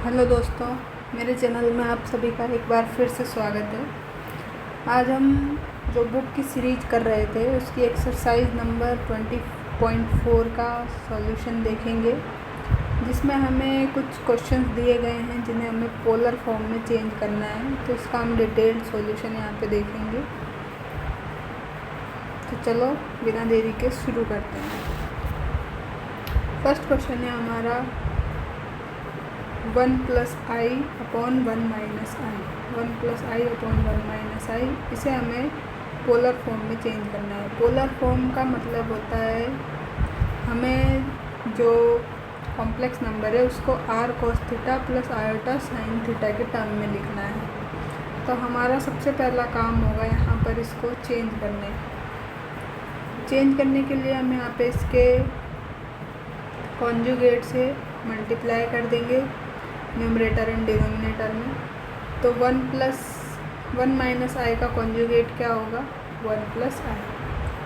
Hello दोस्तों, मेरे channel में आप सभी का एक बार फिर से स्वागत है। आज हम जो बुक की सीरीज कर रहे थे उसकी एक्सरसाइज नंबर 20.4 का सॉल्यूशन देखेंगे, जिसमें हमें कुछ क्वेश्चंस दिए गए हैं जिन्हें हमें पोलर फॉर्म में चेंज करना है। तो इसका हम डिटेल्ड सॉल्यूशन यहाँ पे देखेंगे। तो चलो बिना देरी के शुरू करते हैं। फर्स्ट क्वेश्चन है हमारा 1 + i upon 1 - i। 1 + i upon 1 - i, इसे हमें पोलर फॉर्म में चेंज करना है। पोलर फॉर्म का मतलब होता है हमें जो कॉम्प्लेक्स नंबर है उसको r cos theta plus i sin theta के टर्म में लिखना है। तो हमारा सबसे पहला काम होगा यहाँ पर इसको चेंज करने के लिए हम यहाँ पे इसके कॉन्जुगेट से मल्टीप्लाई कर देंगे न्यूमरेटर एंड डिनोमिनेटर में। तो 1 + 1 - i का कॉन्जुगेट क्या होगा? 1 + i।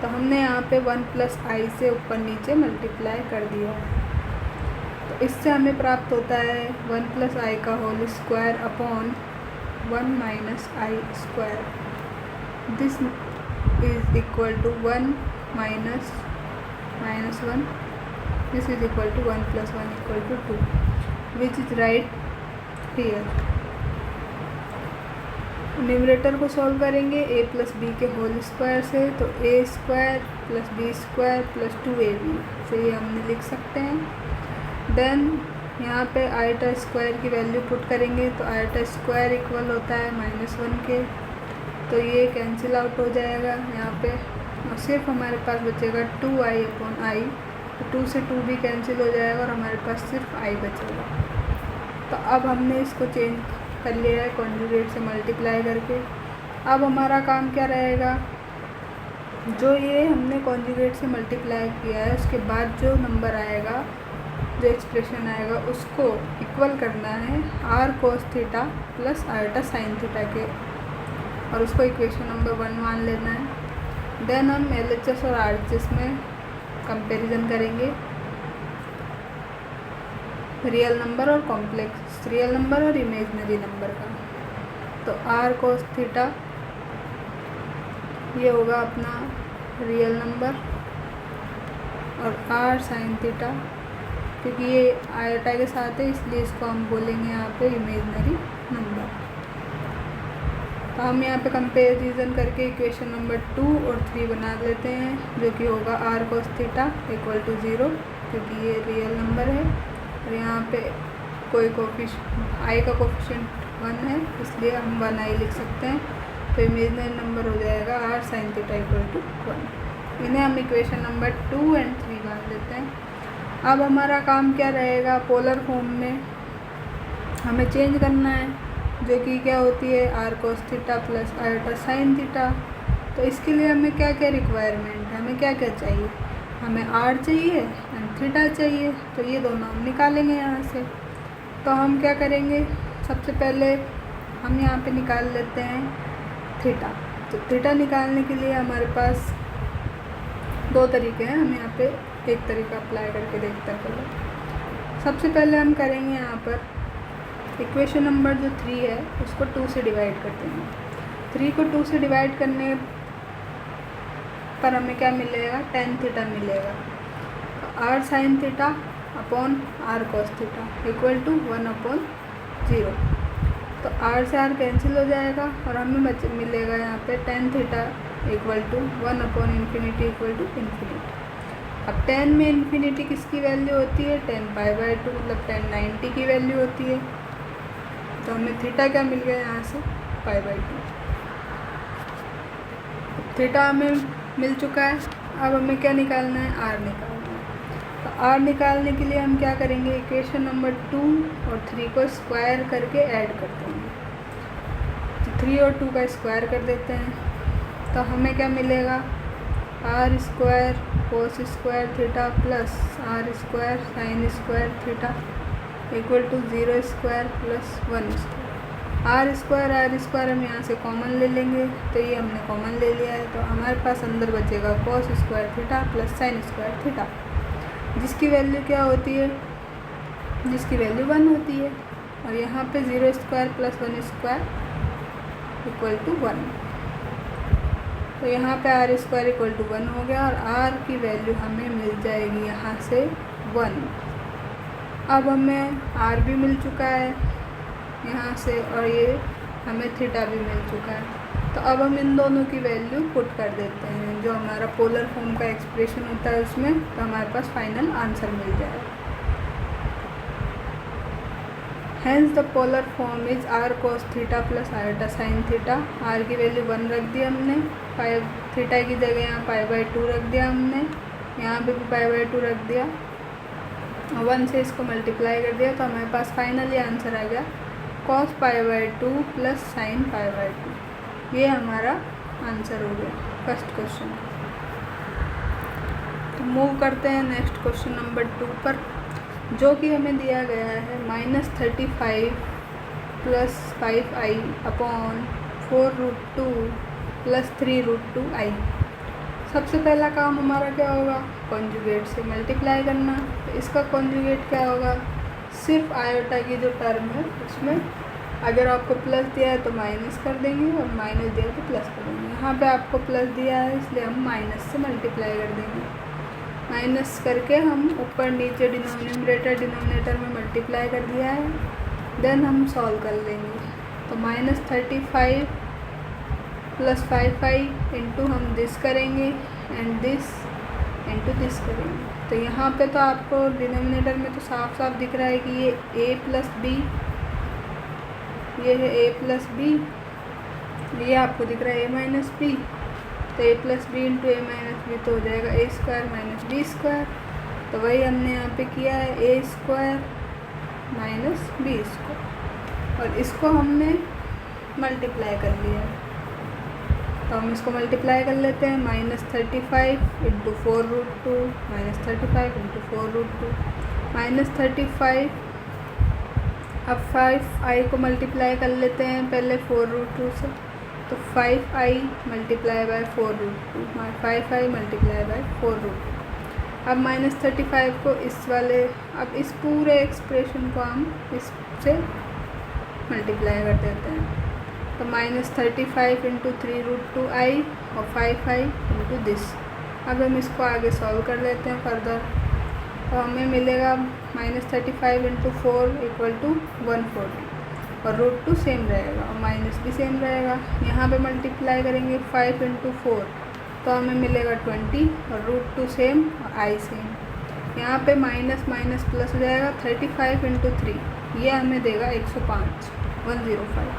तो हमने यहाँ पे 1 + i से ऊपर नीचे मल्टीप्लाई कर दिया है। तो इससे हमें प्राप्त होता है 1 + i का होल स्क्वायर अपॉन 1 - i स्क्वायर। This is equal to 1 - -1। This is equal to 1 + 1 = 2, which is right here. Numerator को सॉल्व करेंगे a + b के होल स्क्वायर से। तो a² + b² + 2ab से ये हमने लिख सकते हैं। देन यहाँ पे i² की वैल्यू पुट करेंगे तो i² इक्वल होता है -1 के। तो ये कैंसिल आउट हो जाएगा यहाँ पे, और सिर्फ हमारे पास बचेगा 2i अपॉन i। तो 2 से 2 भी कैंसिल हो जाएगा और हमारे पास सिर्फ i बचेगा। तो अब हमने इसको चेंज कर लिया है कॉन्जुगेट से मल्टीप्लाई करके। अब हमारा काम क्या रहेगा? जो ये हमने कॉन्जुगेट से मल्टीप्लाई किया है उसके बाद जो नंबर आएगा, जो एक्सप्रेशन आएगा, उसको इक्वल करना है r cos theta plus i sin theta के, और उसको इक्वेशन नंबर 1 मान लेना है। देन हम LHS और RHS में कंपैरिजन करेंगे, रियल नंबर और कॉम्प्लेक्स, रियल नंबर और इमेजनरी नंबर का। तो r cos थीटा ये होगा अपना रियल नंबर, और r sin थीटा, क्योंकि ये आयोटा के साथ है इसलिए इसको हम बोलेंगे यहाँ पे इमेजनरी नंबर। तो हम यहाँ पे कंपैरिजन करके इक्वेशन नंबर 2 और 3 बना लेते हैं, जो कि होगा r cos थीटा = 0, क्योंकि ये रियल नंबर है। और यहाँ पे कोई i का कोफिशिएंट 1 है इसलिए हम 1i लिख सकते हैं। तो इमेजनरी नंबर हो जाएगा r sin थीटा = 1। इन्हें हम इक्वेशन नंबर 2 और 3 मान लेते हैं। अब हमारा काम क्या रहेगा? पोलर फॉर्म में हमें चेंज करना है, जो कि क्या होती है r cos theta plus i sin theta. तो इसके लिए हमें क्या क्या रिक्वायरमेंट है, हमें क्या क्या चाहिए? हमें r चाहिए एंड थीटा चाहिए। तो ये दोनों हम निकालेंगे यहाँ से। तो हम क्या करेंगे? सबसे पहले हम यहाँ पे निकाल लेते हैं थीटा। तो थीटा निकालने के लिए हमारे पास 2 तरीके हैं। हम यहाँ पे एक तरीका अप्लाई करके देखते हैं। पहले सबसे पहले हम करेंगे यहाँ पर इक्वेशन नंबर जो 3 है उसको 2 से डिवाइड कर देंगे। 3 को 2 से डिवाइड करने पर हमें क्या मिलेगा? tan थीटा मिलेगा। तो r sin theta upon r cos theta = 1/0। तो r से r कैंसिल हो जाएगा और हमें मिलेगा यहाँ पे tan थीटा = 1/∞ =∞। अब tan में इन्फिनिटी किसकी वैल्यू होती है? tan π/2, मतलब tan 90 की वैल्यू होती है। तो हमें थीटा क्या मिल गया यहाँ से? π/2। थीटा हमें मिल चुका है। अब हमें क्या निकालना है? r निकालना है। तो r निकालने के लिए हम क्या करेंगे? इक्वेशन नंबर 2 और 3 को स्क्वायर करके ऐड कर देंगे। तो 3 और 2 का स्क्वायर कर देते हैं। तो हमें क्या मिलेगा? r² cos² theta plus r² sin² theta = 0² + 1²। r² हम यहाँ से कॉमन ले लेंगे, तो ये हमने कॉमन ले लिया है। तो हमारे पास अंदर बचेगा cos² theta plus sin² theta, जिसकी वैल्यू क्या होती है? जिसकी वैल्यू 1 होती है। और यहाँ पे 0 square plus 1 square equal to 1। तो यहाँ पे आर स्क्वायर इक्वल टू 1 हो गया और आर की वैल्यू हमें मिल जाएगी यहाँ से 1। अब हमें आर भी मिल चुका है यहाँ से और ये हमें थीटा भी मिल चुका है। तो अब हम इन दोनों की वैल्यू पुट कर देते हैं, जो हमारा पोलर फॉर्म का एक्सप्रेशन होता है उसमें, तो हमारे पास फाइनल आंसर मिल जाएगा। Hence the polar form is r cos theta plus iota sine theta. R की वैल्यू 1 रख दी हमने, पाई थीटा की जगह यहाँ π/2 रख दिया हमने, यहाँ पे भी π/2 रख दिया और 1 से इसको मल्टीप्लाई कर दिया। तो हमारे पास फाइनली आंसर आ गया cos π/2 प्लस साइन π/2। ये हमारा आंसर हो गया फर्स्ट क्वेश्चन। तो मूव करते हैं नेक्स्ट क्वेश्चन नंबर 2 पर, जो कि हमें दिया गया है -35 plus 5i upon 4√2 plus 3√2i। सबसे पहला काम हमारा क्या होगा, कॉन्जुगेट से मल्टीप्लाई करना। तो इसका कॉन्जुगेट क्या होगा, सिर्फ आयोटा की जो टर्म है उसमें अगर आपको प्लस दिया है तो माइनस कर देंगे और माइनस दिया है तो प्लस कर देंगे। यहाँ पे आपको प्लस दिया है इसलिए हम माइनस से मल्टीप्लाई कर देंगे। माइनस करके हम ऊपर नीचे डिनोमिनेटर में मल्टीप्लाई कर दिया है, देन हम सॉल्व कर लेंगे। तो -35 प्लस 5i इंटू हम दिस करेंगे एंड दिस इंटू दिस करेंगे। तो यहाँ पे तो आपको डिनोमिनेटर में तो साफ साफ दिख रहा है कि ये a प्लस बी, ये है a प्लस बी, ये आपको दिख रहा है a माइनस बी। तो a plus b into a minus b तो हो जाएगा a square minus b square. तो वही हमने यहाँ पे किया है a square minus b square और इसको हमने मल्टीप्लाई कर लिया है। तो हम इसको मल्टीप्लाई कर लेते हैं, -35 इंटू 4√2 -35 इंटू 4√2 -35। अब 5i को मल्टीप्लाई कर लेते हैं पहले 4√2 से, तो 5i multiply by 4√2, 5i multiply by 4√2। अब -35 को इस वाले, अब इस पूरे एक्सप्रेशन को हम इससे मल्टीप्लाई कर देते हैं। तो -35 इंटू 3√2i और 5i इंटू दिस। अब हम इसको आगे सॉल्व कर लेते हैं फर्दर। तो हमें मिलेगा -35 इंटू 4 इक्वल टू 140 और √2 सेम रहेगा और माइनस भी सेम रहेगा। यहाँ पे मल्टीप्लाई करेंगे 5 इंटू 4 तो हमें मिलेगा 20 और √2 सेम और i सेम। यहाँ पे माइनस माइनस प्लस हो जाएगा, 35 इंटू 3 ये हमें देगा 105 105।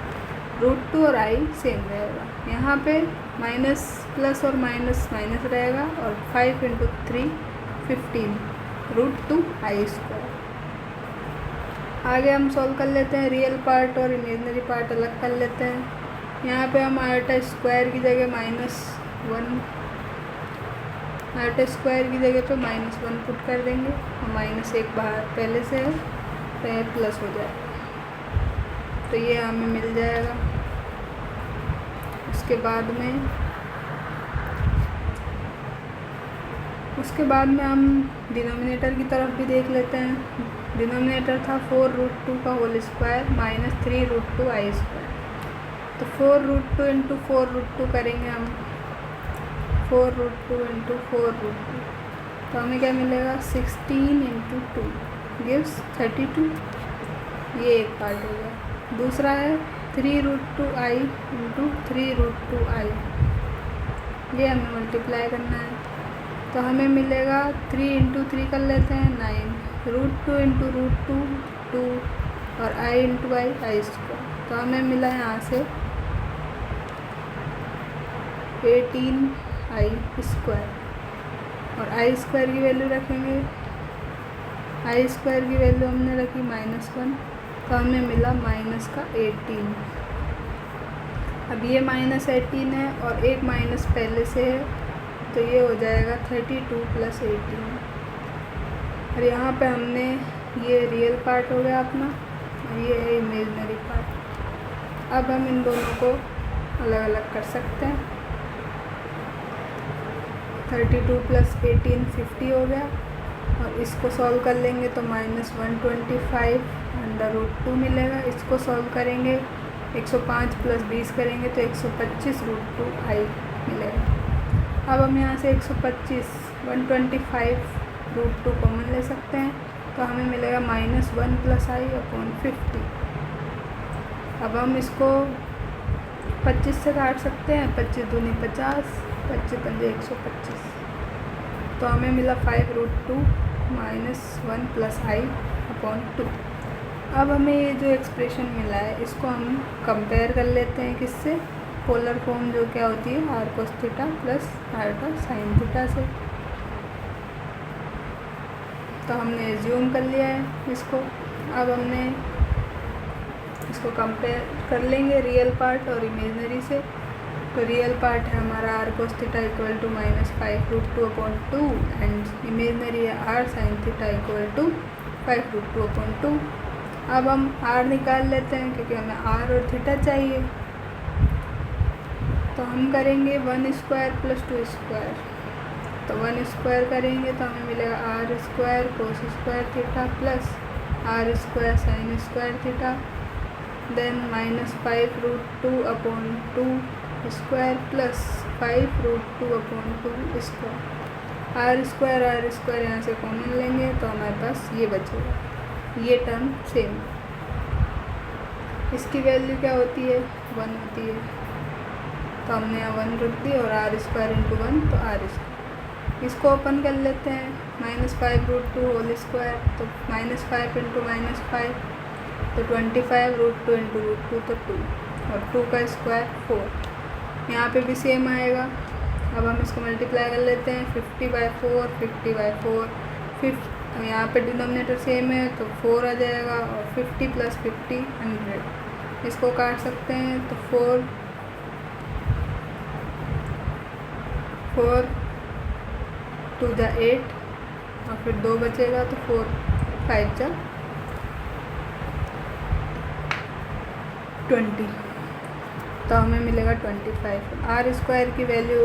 √2 और i सेम रहेगा। यहाँ पे माइनस प्लस और माइनस माइनस रहेगा और 5 इंटू 3 15 √2 i स्क्वायर। आगे हम सॉल्व कर लेते हैं, रियल पार्ट और इमेजनरी पार्ट अलग कर लेते हैं। यहाँ पे हम आयोटा स्क्वायर की जगह -1, आयोटा स्क्वायर की जगह पे -1 पुट कर देंगे और -1 बाहर पहले से है तो ये प्लस हो जाएगा। तो ये हमें मिल जाएगा। उसके बाद में हम डिनोमिनेटर की तरफ भी देख लेते हैं। डिनोमिनेटर था 4√2 का होल स्क्वायर -3√2i स्क्वायर। तो 4√2 इंटू 4√2 करेंगे हम, 4√2 इंटू 4√2 तो हमें क्या मिलेगा 16 इंटू 2 गिव्स 32। ये एक पार्ट हो गया। दूसरा है 3√2i इंटू 3√2i, ये हमें मल्टीप्लाई करना है। तो हमें मिलेगा 3 इंटू 3 कर लेते हैं 9, √2 इंटू √2 2 और i इंटू i स्क्वायर। तो हमें मिला यहाँ से 18i स्क्वायर और i स्क्वायर की वैल्यू रखेंगे, i स्क्वायर की वैल्यू हमने रखी -1 तो हमें मिला -18। अब ये -18 है और एक माइनस पहले से है तो ये हो जाएगा 32 प्लस 18 और यहाँ पे हमने ये रियल पार्ट हो गया अपना और ये है इमेजनरी पार्ट। अब हम इन दोनों को अलग अलग कर सकते हैं। 32 प्लस 18 50 हो गया और इसको सॉल्व कर लेंगे तो -125 √2 मिलेगा। इसको सॉल्व करेंगे 105 + 20 करेंगे तो 125 √2i मिलेगा। अब हम यहाँ से 125 125 √2 कॉमन ले सकते हैं तो हमें मिलेगा -1 + i/50। अब हम इसको 25 से काट सकते हैं, 25 दूनी 50, 25 पंजे 125, तो हमें मिला 5 √2 -1 + i/2। अब हमें ये जो एक्सप्रेशन मिला है इसको हम कंपेयर कर लेते हैं किससे, पोलर फॉर्म जो क्या होती है r cos θ + r sin θ से। तो हमने एज्यूम कर लिया है इसको। अब हमने इसको कंपेयर कर लेंगे रियल पार्ट और इमेजनरी से। तो रियल पार्ट है हमारा r cos θ = -5 √2/2 एंड इमेजनरी है r sin θ = 5 √2/2। अब हम r निकाल लेते हैं क्योंकि हमें r और थीटा चाहिए। तो हम करेंगे 1² + 2²। तो 1² करेंगे तो हमें मिलेगा r² cos² θ plus r² sin² θ, then -5 √2/2² plus 5 √2/2²। r² यहाँ से कॉमन लेंगे तो हमारे पास ये बचेगा, ये टर्म सेम। इसकी वैल्यू क्या होती है, 1 होती है, तो हमने यहाँ 1 रख दी और r² × 1 तो r²। इसको ओपन कर लेते हैं, -5 √2 होल स्क्वायर तो -5 × -5 तो 25 √2 × √2 तो 2 और 2 का स्क्वायर 4। यहाँ पे भी सेम आएगा। अब हम इसको मल्टीप्लाई कर लेते हैं, 50/4 50/4 5, यहाँ पे डिनोमिनेटर सेम है तो 4 आ जाएगा और 50 + 50 100। इसको काट सकते हैं तो 4 2 × 8 और फिर 2 बचेगा तो 4 5 × 20 तो हमें मिलेगा 25। r² की वैल्यू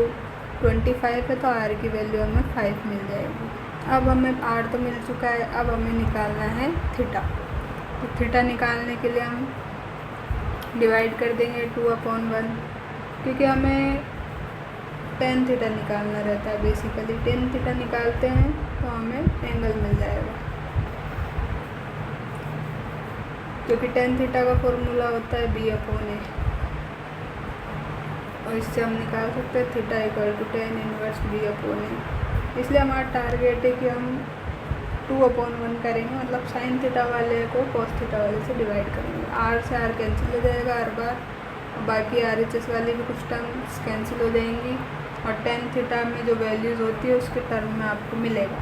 25 है तो r की वैल्यू हमें 5 मिल जाएगी। अब हमें r तो मिल चुका है, अब हमें निकालना है थीटा। तो थीटा निकालने के लिए हम डिवाइड कर देंगे 2/1, क्योंकि हमें tan θ निकालना रहता है। बेसिकली tan θ निकालते हैं तो हमें एंगल मिल जाएगा, क्योंकि tan θ का फॉर्मूला होता है b/a और इससे हम निकाल सकते हैं θ = tan 1 b/a। इसलिए हमारा टारगेट है कि हम 2/1 करेंगे, मतलब sin θ वाले को cos θ वाले से डिवाइड करेंगे। r से r कैंसिल हो जाएगा हर बार, और बाकी RHS वाली भी कुछ टर्म्स कैंसिल हो जाएंगी और tan θ में जो वैल्यूज़ होती है उसके टर्म में आपको मिलेगा,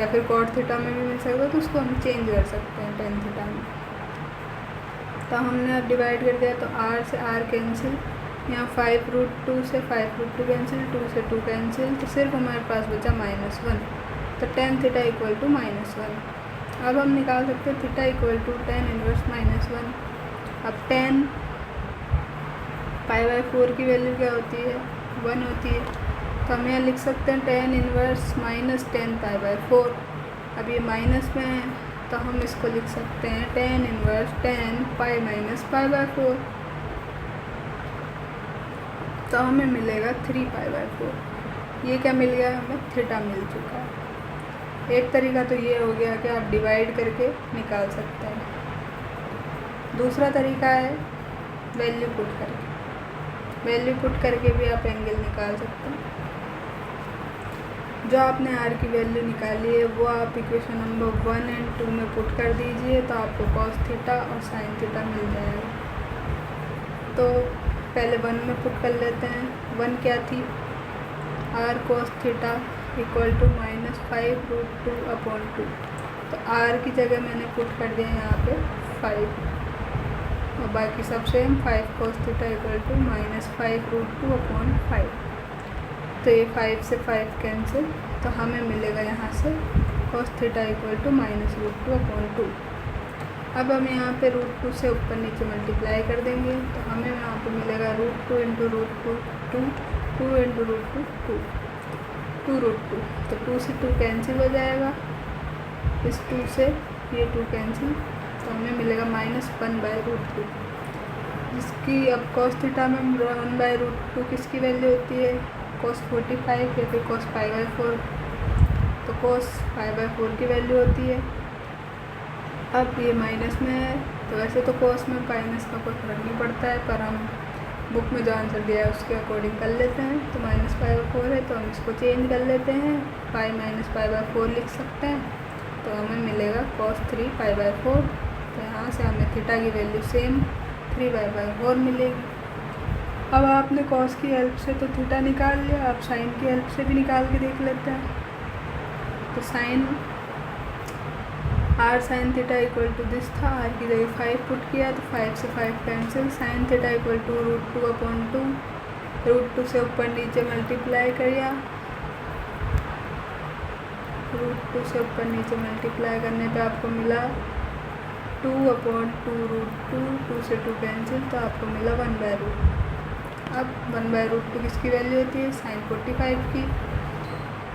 या फिर cot θ में भी मिल सकता है, तो उसको हम चेंज कर सकते हैं tan θ में। तो हमने अब डिवाइड कर दिया तो r से r कैंसिल, यहाँ 5 √2 से 5 √2 कैंसिल, 2 से 2 कैंसिल, तो सिर्फ हमारे पास बचा -1, तो tan θ = -1। अब हम निकाल सकते हैं θ = tan 1 -1। अब tan π/4 की वैल्यू क्या होती है, 1 होती है, तो हम यहाँ लिख सकते हैं tan 1 - tan π/4। अब ये माइनस में है तो हम इसको लिख सकते हैं tan 1 tan π - π/4, तो हमें मिलेगा 3π/4। ये क्या मिल गया, हमें थीटा मिल चुका है। एक तरीका तो ये हो गया कि आप डिवाइड करके निकाल सकते हैं। दूसरा तरीका है वैल्यू पुट करके। वैल्यू पुट करके भी आप एंगल निकाल सकते हैं। जो आपने r की वैल्यू निकाली है वो आप इक्वेशन नंबर 1 और 2 में पुट कर दीजिए, तो आपको cos θ और sin θ मिल जाएगा। तो पहले 1 में पुट कर लेते हैं। 1 क्या थी, r cos θ = -5 √2/2, तो r की जगह मैंने पुट कर दिया यहाँ पे 5, और बाकी सब सेम। 5 cos θ = -5 √2/5, तो ये 5 से 5 कैंसिल, तो हमें मिलेगा यहाँ से cos θ = -√2/2। अब हम यहाँ पे √2 से ऊपर नीचे मल्टीप्लाई कर देंगे, तो हमें यहाँ पे मिलेगा √2 × √2 2 × √2 2। 2√2, तो 2 से 2 कैंसिल हो जाएगा, इस 2 से ये 2 कैंसिल, तो हमें मिलेगा -1/√2, जिसकी अब cos थीटा में 1/√2 किसकी वैल्यू होती है, cos 45 या फिर cos π/4, तो cos π/4 की वैल्यू होती है। अब ये माइनस में है, तो वैसे तो cos में माइनस का कोई फर्क नहीं पड़ता है, पर हम बुक में जो आंसर दिया है उसके अकॉर्डिंग कर लेते हैं। तो -π/4 है तो हम इसको चेंज कर लेते हैं, पाई -π/4 लिख सकते हैं, तो हमें मिलेगा cos 3π/4। तो यहाँ से हमें थीटा की वैल्यू सेम 3π/4 मिलेगी। अब आपने cos की हेल्प से तो थीटा निकाल लिया, आप साइन की हेल्प से भी निकाल के देख लेते हैं। तो sine r sin theta equal to this था, r की जगह 5 पुट किया तो 5 से 5 cancel, sin theta equal to √2/2, √2 से ऊपर नीचे मल्टीप्लाई किया, √2 से ऊपर नीचे मल्टीप्लाई करने पे आपको मिला 2/2√2, 2 से 2 कैंसिल, तो आपको मिला 1/√2। अब 1/√2 किसकी वैल्यू होती है, sin 45 की,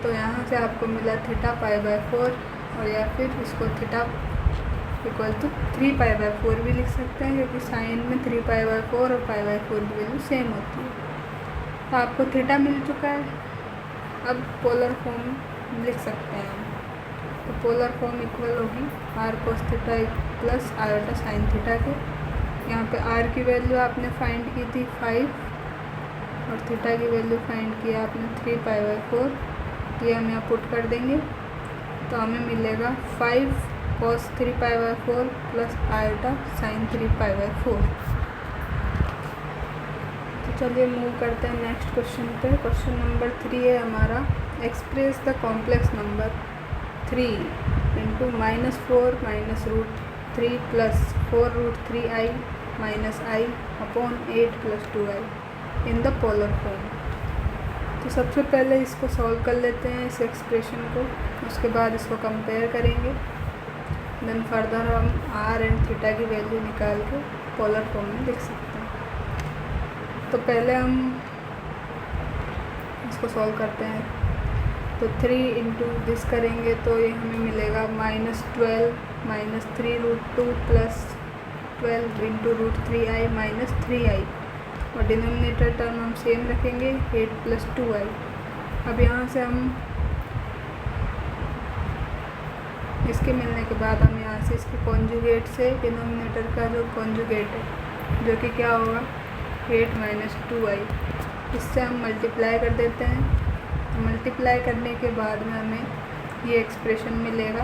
तो यहाँ से आपको मिला थीटा π/4, और या फिर इसको थीटा इक्वल टू 3π/4 भी लिख सकते हैं, क्योंकि साइन में 3π/4 और π/4 की वैल्यू सेम होती है। तो आपको थीटा मिल चुका है, अब पोलर फॉर्म लिख सकते हैं हम। तो पोलर फॉर्म इक्वल होगी r cos theta plus r sin theta के। यहाँ पे r की वैल्यू आपने फाइंड की थी 5 और थीटा की वैल्यू फाइंड किया आपने 3π/4, ये हम यहाँ पुट कर देंगे, तो हमें मिलेगा 5 cos 3π/4 प्लस r sin 3π/4। तो चलिए मूव करते हैं नेक्स्ट क्वेश्चन पे। क्वेश्चन नंबर 3 है हमारा, express the complex number 3 × -4 -√3 plus 4√3i - i upon 8 + 2i in the polar form. तो सबसे पहले इसको सॉल्व कर लेते हैं, इस एक्सप्रेशन को, उसके बाद इसको कंपेयर करेंगे, देन फर्दर हम r एंड थीटा की वैल्यू निकाल के पोलर फॉर्म में लिख सकते हैं। तो पहले हम इसको सॉल्व करते हैं, तो 3 इंटू दिस करेंगे तो ये हमें मिलेगा -12 -3√2 प्लस 12 इंटू √3i - 3i, और डिनोमिनेटर टर्म हम सेम रखेंगे 8 + 2i। अब यहाँ से हम इसके मिलने के बाद हम यहाँ से इसके कॉन्जुगेट से डिनोमिनेटर का जो कॉन्जुगेट है, जो कि क्या होगा 8 - 2i, इससे हम मल्टीप्लाई कर देते हैं। तो मल्टीप्लाई करने के बाद में हमें ये एक्सप्रेशन मिलेगा।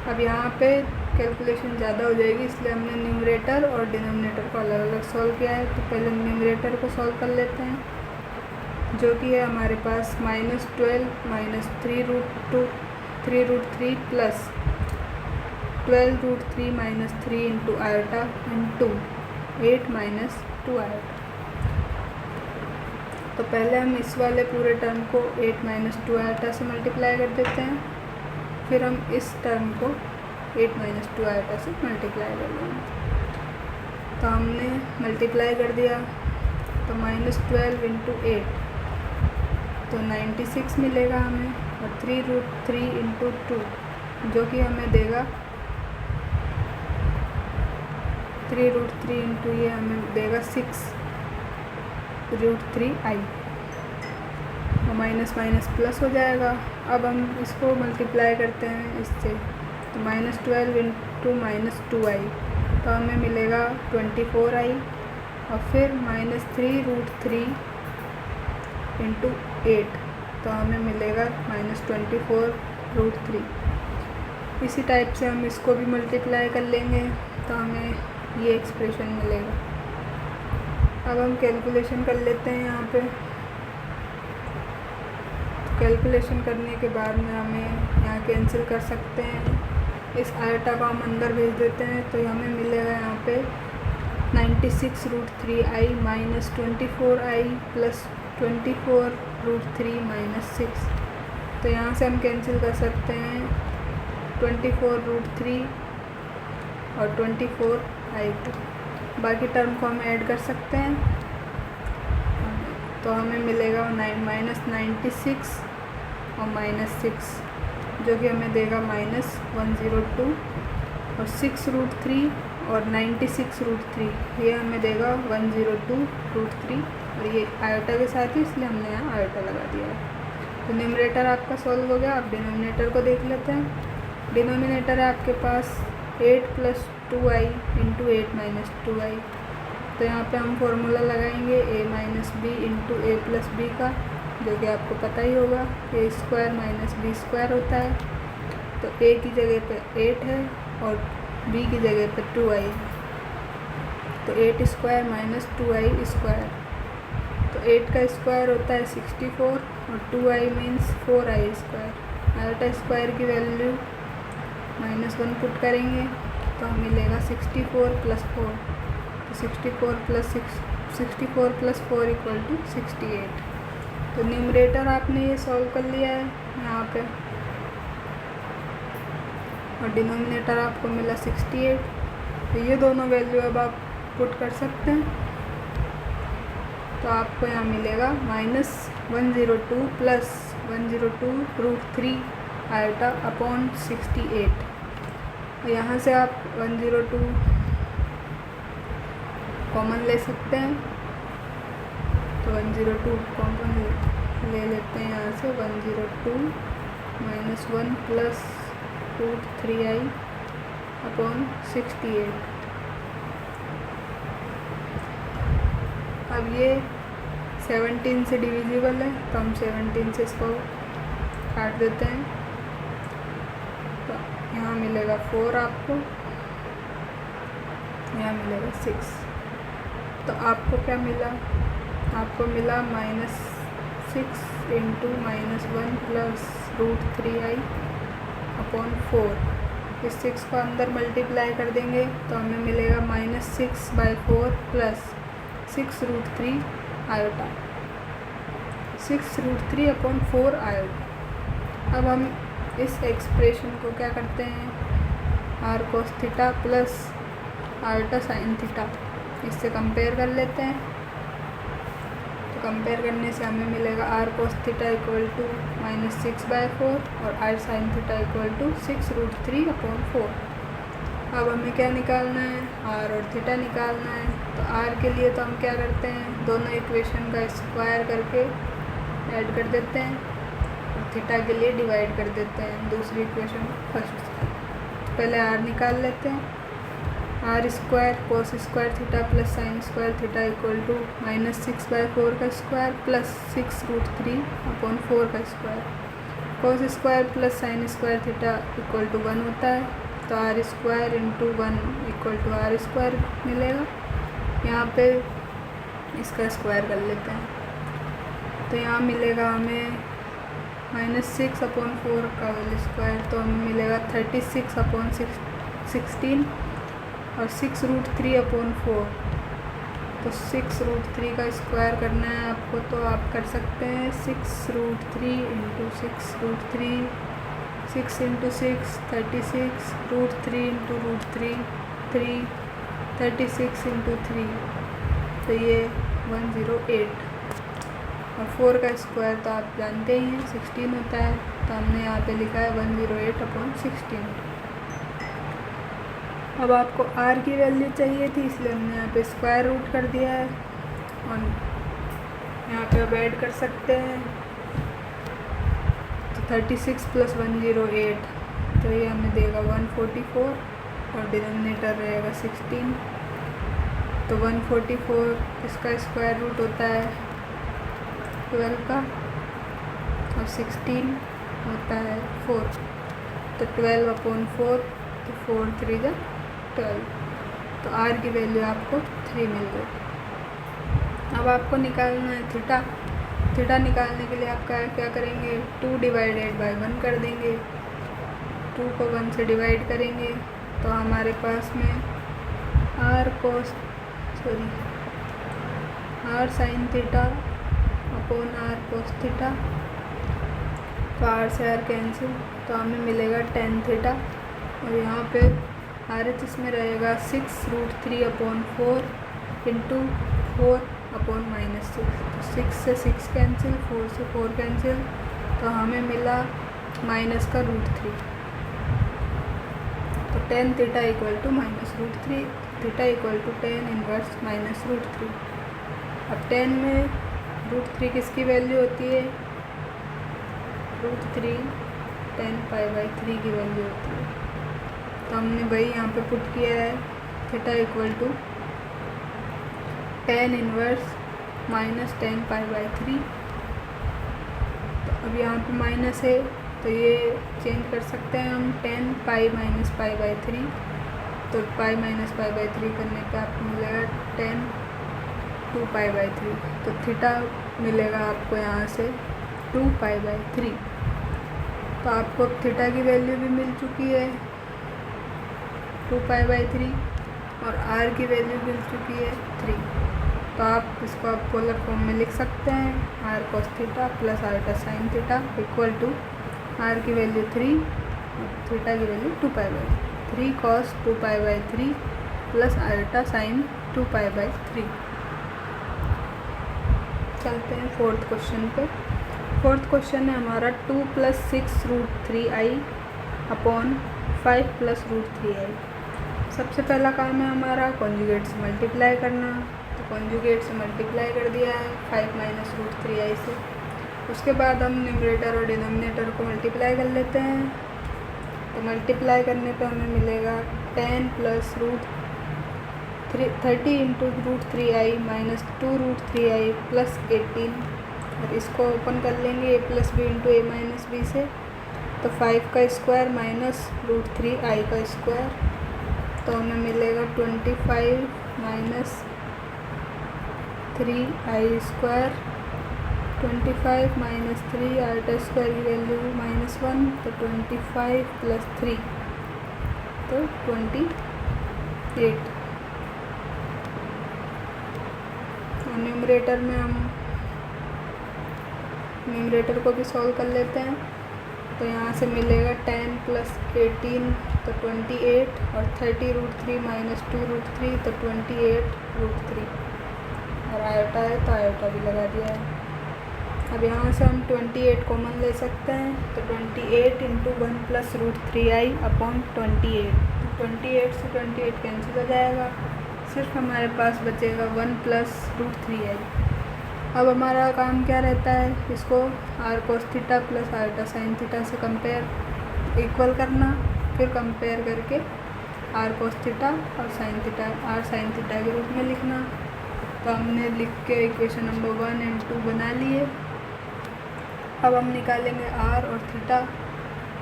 अब यहाँ पे कैलकुलेशन ज़्यादा हो जाएगी, इसलिए हमने न्यूमरेटर और डिनोमिनेटर को अलग अलग सॉल्व किया है। तो पहले न्यूमरेटर को सॉल्व कर लेते हैं, जो कि है हमारे पास -12 - 3√3 plus 12√3 - 3 into iota into 8 - 2i। तो पहले हम इस वाले पूरे टर्म को 8 - 2 आयोटा से मल्टीप्लाई कर देते हैं, फिर हम इस टर्म को 8 - 2 आयोटा से मल्टीप्लाई कर देंगे। तो हमने मल्टीप्लाई कर दिया, तो -12 इंटू 8 तो 96 मिलेगा हमें, और 3√3 इंटू 2 जो कि हमें देगा 3√3 इंटू ये हमें देगा 6√3i, और माइनस माइनस प्लस हो जाएगा। अब हम इसको मल्टीप्लाई करते हैं इससे, तो -12 इंटू -2i तो हमें मिलेगा 24i, और फिर -3√3 इंटू 8 तो हमें मिलेगा -24√3। इसी टाइप से हम इसको भी मल्टीप्लाई कर लेंगे तो हमें ये एक्सप्रेशन मिलेगा। अब हम कैलकुलेशन कर लेते हैं यहाँ पे। कैलकुलेशन करने के बाद में हमें यहाँ कैंसिल कर सकते हैं, इस आयोटा को हम अंदर भेज देते हैं तो हमें मिलेगा यहाँ पे 96√3i - 24i प्लस 24√3 - 6। तो यहाँ से हम कैंसिल कर सकते हैं 24√3 और 24i को, बाकी टर्म को हम ऐड कर सकते हैं। तो हमें मिलेगा -96 और -6 जो कि हमें देगा -102 और 6√3 और 96√3 ये हमें देगा 102√3 और ये आयोटा के साथ ही, इसलिए हमने यहाँ आयोटा लगा दिया है। तो न्यूमरेटर आपका सॉल्व हो गया। अब डिनोमिनेटर को देख लेते हैं। डिनोमिनेटर है आपके पास 8 + 2i × 8 - 2i। तो यहाँ पे हम फॉर्मूला लगाएंगे a - b × a + b का, जो कि आपको पता ही होगा, a² - b² होता है। तो a की जगह पे 8 है और b की जगह पे 2i है, तो 8² - 2i²। तो 8 का स्क्वायर होता है 64 और 2i means 4i²। Iota square की वैल्यू -1 पुट करेंगे तो हमें मिलेगा 64 + 4। तो 64 + 4 = 68। तो न्यूमरेटर आपने ये सॉल्व कर लिया है यहाँ पे और डिनोमिनेटर आपको मिला 68। तो ये दोनों वैल्यू अब आप पुट कर सकते हैं। तो आपको यहाँ मिलेगा -102 + 102√3 आयोटा अपॉन 68। और यहाँ से आप 102 कॉमन ले सकते हैं। तो 102 कॉमन ले लेते हैं यहाँ से। 102 - 1 + √3i अपॉन 68। अब ये 17 से डिविजिबल है, तो हम 17 से इसको काट देते हैं। तो यहाँ मिलेगा 4 आपको, यहाँ मिलेगा 6। तो आपको क्या मिला? आपको मिला -6 × -1 + √3i अपॉन 4। इस 6 को अंदर मल्टीप्लाई कर देंगे तो हमें मिलेगा -6/4 + 6√3 आयोटा, 6√3 अपॉन 4 आयोटा। अब हम इस एक्सप्रेशन को क्या करते हैं, r cos theta plus iota sine theta, इससे कंपेयर कर लेते हैं। तो कंपेयर करने से हमें मिलेगा r cos थीटा = -6/4 और r sin थीटा = 6√3 अपॉन 4। अब हमें क्या निकालना है, r और थीटा निकालना है। तो r के लिए तो हम क्या करते हैं, दोनों इक्वेशन का स्क्वायर करके ऐड कर देते हैं और थीटा के लिए डिवाइड कर देते हैं दूसरी इक्वेशन फर्स्ट से। तो पहले r निकाल लेते हैं। r² cos² theta plus sin² theta = -6/4 का स्क्वायर प्लस 6√3 अपॉन 4 का square. cos² plus sin² theta = 1 होता है, तो r² × 1 = r² मिलेगा। यहाँ पे इसका स्क्वायर कर लेते हैं। तो यहाँ मिलेगा हमें -6/4 का होल स्क्वायर, तो हमें मिलेगा 36/16 और 6√3 अपॉन 4। तो 6√3 का स्क्वायर करना है आपको, तो आप कर सकते हैं 6√3 × 6√3, 6 × 6 36, √3 × √3 3, 36 × 3, तो ये 108। और 4 का स्क्वायर तो आप जानते ही हैं 16 होता है, तो हमने यहाँ पे लिखा है 108/16। अब आपको r की वैल्यू चाहिए थी, इसलिए हमने यहाँ पे स्क्वायर रूट कर दिया है और यहाँ पे अब ऐड कर सकते हैं। तो 36 + 108, तो ये हमें देगा 144 और डिनोमिनेटर रहेगा 16। तो 144 इसका स्क्वायर रूट होता है 12 का और 16 होता है 4, तो 12/4, तो 4 × 3 = 12। तो r की वैल्यू आपको 3 मिल गई। अब आपको निकालना है थीटा। थीटा निकालने के लिए आप क्या करेंगे, 2 / 1 कर देंगे। 2 को 1 से डिवाइड करेंगे तो हमारे पास में r sin theta upon r cos theta, तो r से r कैंसिल, तो हमें मिलेगा tan थीटा। और यहाँ पे RH इसमें रहेगा 6√3 अपॉन 4 × 4 अपॉन -6, तो 6 से 6 कैंसिल, 4 से 4 कैंसिल, तो हमें मिला माइनस का √3, तो tan theta equal to -√3, theta equal to tan inverse -√3। अब tan में √3 किसकी वैल्यू होती है? √3 tan π/3 की वैल्यू होती है। तो हमने वही यहाँ पे पुट किया है, theta equal to tan inverse -tan π/3। तो अब यहाँ पे माइनस है तो ये चेंज कर सकते हैं हम, tan π - π/3, तो π - π/3 करने पे आपको मिलेगा tan 2π/3, तो थीटा मिलेगा आपको यहाँ से 2π/3। तो आपको अब थीटा की वैल्यू भी मिल चुकी है 2π/3 और r की वैल्यू मिल चुकी है 3। तो आप इसको आप पोलर फॉर्म में लिख सकते हैं, r cos theta plus r sin theta equal to r की वैल्यू 3 और थीटा की value 2π/3, 3 cos 2π/3 plus r sin 2π/3। चलते हैं फोर्थ क्वेश्चन पे। फोर्थ क्वेश्चन है हमारा 2 + 6 √3i अपॉन 5 + √3i। सबसे पहला काम है हमारा कॉन्जुगेट से मल्टीप्लाई करना, तो कॉन्जुगेट से मल्टीप्लाई कर दिया है 5 - √3i से। उसके बाद हम न्यूमरेटर और डिनोमिनेटर को मल्टीप्लाई कर लेते हैं, तो मल्टीप्लाई करने पे हमें मिलेगा 10 + √30 × √3i - 2 √3i + 18, और इसको ओपन कर लेंगे a + b × a - b से, तो 5 का स्क्वायर माइनस √3i का स्क्वायर, तो हमें मिलेगा 25 - 3i स्क्वायर, 25 - 3r² की वैल्यू -1, तो 25 + 3 तो 28। और न्यूमरेटर में हम न्यूमरेटर को भी सॉल्व कर लेते हैं, तो यहाँ से मिलेगा 10 + 18 तो 28, और 30 √3 - 2 √3 तो 28 √3, और आयोटा है तो आयोटा भी लगा दिया है। अब यहाँ से हम 28 कॉमन ले सकते हैं, तो 28 × 1 + √3i अपॉन 28, तो 28 से 28 कैंसिल हो जाएगा, सिर्फ हमारे पास बचेगा 1 + √3i। अब हमारा काम क्या रहता है, इसको r cos theta plus r sin theta से कंपेयर इक्वल करना, फिर कंपेयर करके r cos थीटा और sin theta r sin theta के रूप में लिखना। तो हमने लिख के इक्वेशन नंबर 1 और 2 बना लिए। अब हम निकालेंगे r और थीटा,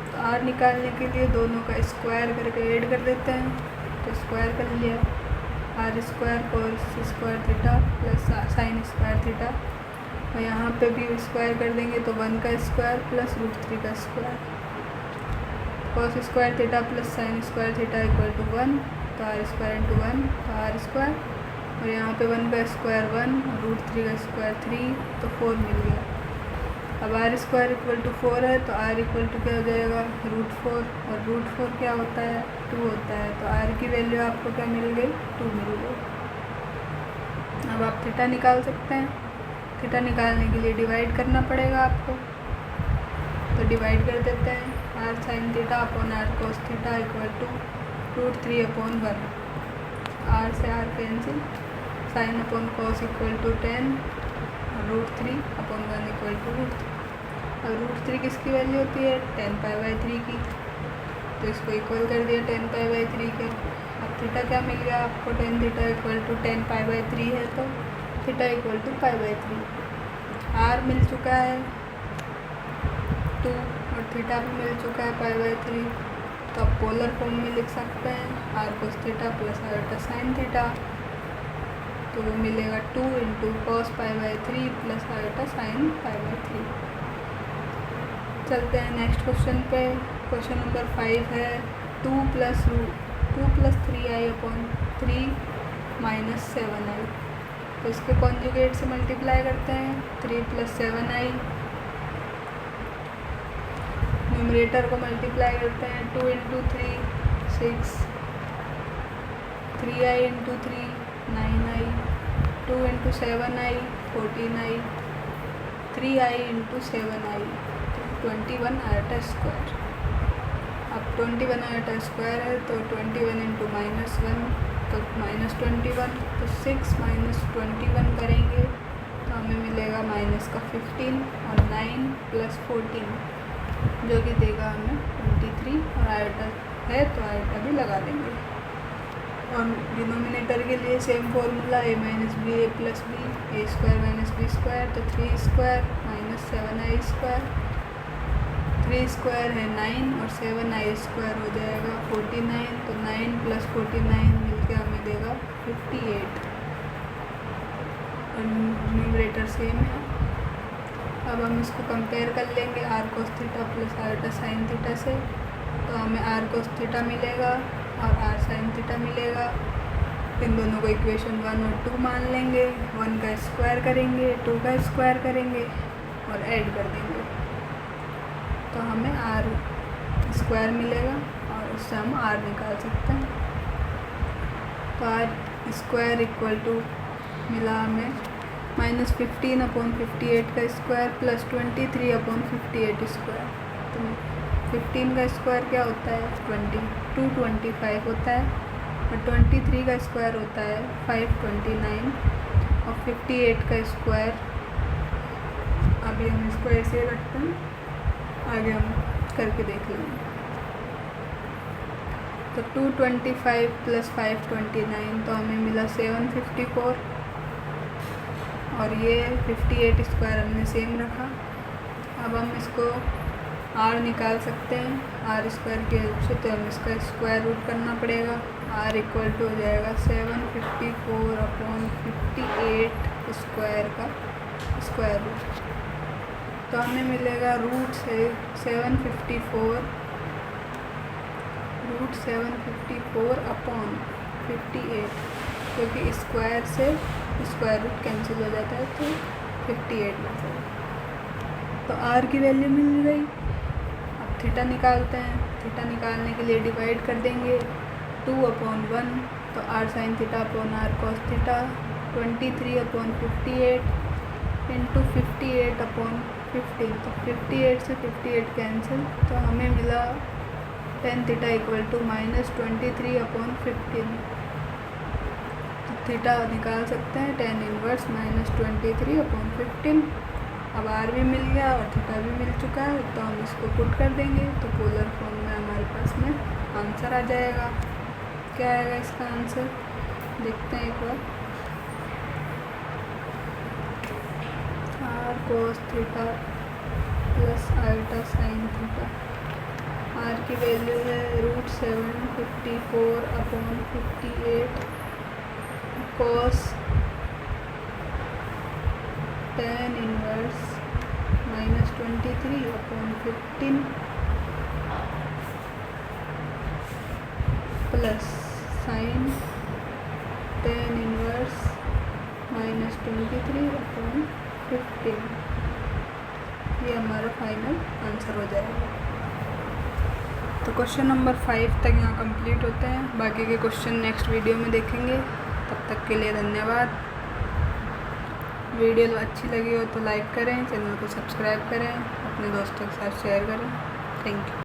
तो r निकालने के लिए दोनों का स्क्वायर करके ऐड कर देते हैं, तो स्क्वायर कर लिया r² cos² theta plus sin² theta, और यहाँ पे भी स्क्वायर कर देंगे तो 1 का स्क्वायर प्लस √3 का square, cos² theta plus sin² theta equal to 1, तो r² × 1 तो r², और यहाँ पे 1 का स्क्वायर 1 और √3 का स्क्वायर 3, तो 4 मिल गया। अब r² इक्वल टू 4 है, तो r इक्वल टू क्या हो जाएगा √4, और √4 क्या होता है 2 होता है, तो r की वैल्यू आपको क्या मिल गई 2 मिल गई। अब आप थीटा निकाल सकते हैं, थीटा निकालने के लिए डिवाइड करना पड़ेगा आपको, तो डिवाइड कर देते हैं, r sin theta upon r cos theta equal to √3/1, r से r कैंसिल, sin अपॉन cos equal to 10, √3/1 equal to √3। अब √3 किसकी वैल्यू होती है 10 π/3 की, तो इसको इक्वल कर दिया 10 π/3 के। अब थीटा क्या मिल गया आपको, tan थीटा इक्वल टू 10 π/3 है, तो थीटा इक्वल टू π/3। r मिल चुका है 2 और थीटा भी मिल चुका है π/3, तो आप पोलर फॉर्म में लिख सकते हैं r cos theta plus r sin theta, तो वो मिलेगा 2 × cos π/3 प्लस r sin π/3। चलते हैं नेक्स्ट क्वेश्चन पे। क्वेश्चन नंबर 5 है 2 + 3i अपॉन 3 - 7i। तो इसके कॉन्जुगेट से मल्टीप्लाई करते हैं, 3 + 7i, न्यूमरेटर को मल्टीप्लाई करते हैं 2 × 3 6, 3i × 3 9i, 2 × 7i 14i, 3i × 7i, 21 iota square. अब 21 आयोटा स्क्वायर है तो 21 इंटू -1 तो -21, तो 6 माइनस 21 करेंगे तो हमें मिलेगा माइनस का 15 और 9 प्लस 14 जो कि देगा हमें 23, और आयोटा है तो आयोटा भी लगा देंगे। और डिनोमिनेटर के लिए same formula a minus b a plus b, a square minus b square, तो 3 square minus 7i square, 3 square है 9 और 7i स्क्वायर हो जाएगा 49, तो 9 प्लस 49 मिलकर हमें देगा 58, और न्यूमरेटर सेम है। अब हम इसको कंपेयर कर लेंगे r cos theta plus iota sine theta से, तो हमें आर कोस थीटा मिलेगा और आर साइन थीटा मिलेगा। इन दोनों को इक्वेशन 1 और 2 मान लेंगे, 1 का स्क्वायर करेंगे, 2 का स्क्वायर करेंगे और ऐड कर देंगे, तो हमें आर स्क्वायर मिलेगा और उससे हम आर निकाल सकते हैं। तो आर स्क्वायर इक्वल टू मिला हमें -15/58 का स्क्वायर प्लस 23/58 स्क्वायर। तो 15 का स्क्वायर क्या होता है 225 होता है, और 23 का स्क्वायर होता है 529, और 58 का स्क्वायर, अभी हम इसको ऐसे रखते हैं, आगे हम करके देख लेंगे। तो 225 प्लस 529 तो हमें मिला 754, और ये 58 स्क्वायर हमने सेम रखा। अब हम इसको आर निकाल सकते हैं आर स्क्वायर की हेल्प से, तो हम इसका स्क्वायर रूट करना पड़ेगा। आर इक्वल टू हो जाएगा 754/58 स्क्वायर का स्क्वायर रूट, तो हमें मिलेगा रूट से 754/58, क्योंकि स्क्वायर से स्क्वायर रूट कैंसिल हो जाता है तो 58 बचेगा। तो आर की वैल्यू मिल गई। अब थीटा निकालते हैं। थीटा निकालने के लिए डिवाइड कर देंगे 2/1, तो r sine theta upon r cos theta, 23/58 into 58/15, तो 58 से 58 कैंसिल, तो हमें मिला tan थीटा इक्वल टू -23/15। तो थीटा निकाल सकते हैं tan इनवर्स -23/15। अब आर भी मिल गया और थीटा भी मिल चुका है, तो हम इसको पुट कर देंगे, तो पोलर फॉर्म में हमारे पास में आंसर आ जाएगा। क्या आएगा इसका आंसर देखते हैं एक बार। R cos theta plus iota sine theta, r की वैल्यू है √754/58 cos tan inverse -23/15 plus sine tan inverse -23/15, ये हमारा फाइनल आंसर हो जाएगा। तो क्वेश्चन नंबर 5 तक यहाँ कंप्लीट होते हैं, बाकी के क्वेश्चन नेक्स्ट वीडियो में देखेंगे। तब तक के लिए धन्यवाद। वीडियो अच्छी लगी हो तो लाइक करें, चैनल को सब्सक्राइब करें, अपने दोस्तों के साथ शेयर करें। Thank you.